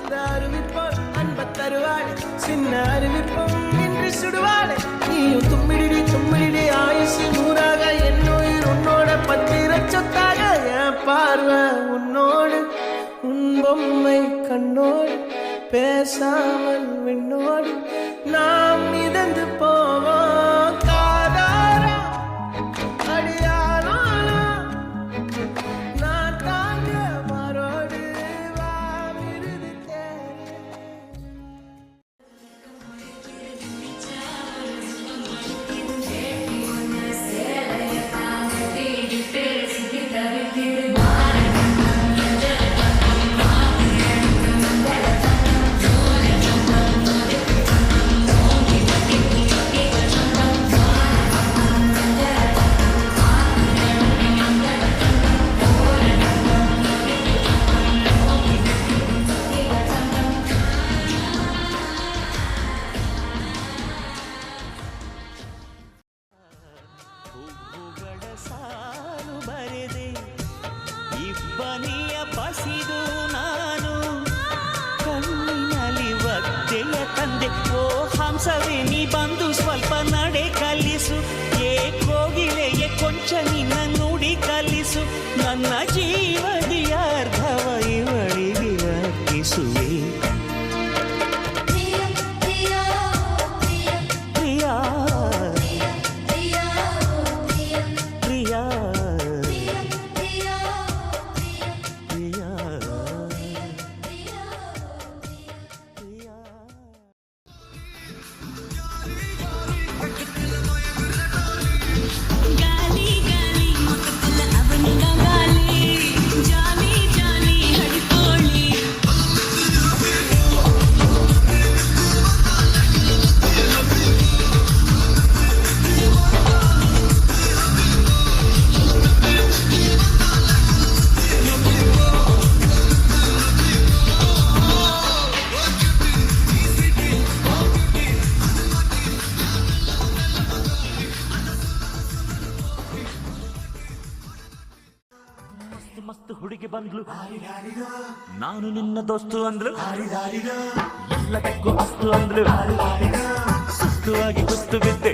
அந்த அறிவிப்போல் அன்ப தருவாளே சின்ன அறிவிப்பும் இன்று சுடுவாளே நீயும் தும்மிடி ஆயுசு நூறாக என் உயிர் உன்னோட பத்திர சொத்தாக என் பார்வை உன்னோடு உன் பொம்மை கண்ணோடு பேசாமல் விண்ணோடு நாம் மிதந்து போவோம் காதாரா அடியானா நான் தாங்க மரோடு வா விருது தேடி ಸಾಲು ಬರೆದೆ ಇಬ್ಬನಿಯ ಬಸಿದು ನಾನು ಕಣ್ಣಿನಲ್ಲಿ ಒದ್ದೆಯ ತಂದೆ ಓ ಹಂಸವೇ ನೀ ಬಂದು ಸ್ವಲ್ಪ ನಡೆ ಕಲಿಸು ಕೋಗಿಲೆಯ ಕೊಂಚ ನಿನ್ನ ನುಡಿ ಕಲಿಸು ನನ್ನ ಜೀವದಿಯ ಅರ್ಧವ ಇವಳಿಗೆ ಅರ್ಪಿಸುವೆ ಮಸ್ತ್ ಹುಡುಗಿ ಬಂದ್ಲು ನಾನು ನಿನ್ನ ದೋಸ್ತು ಅಂದ್ಲು ಎಲ್ಲದಕ್ಕೂ ಅಸ್ತು ಅಂದ್ಲು ಸುಸ್ತುವಾಗಿ ಕುಸ್ತು ಬಿದ್ದೆ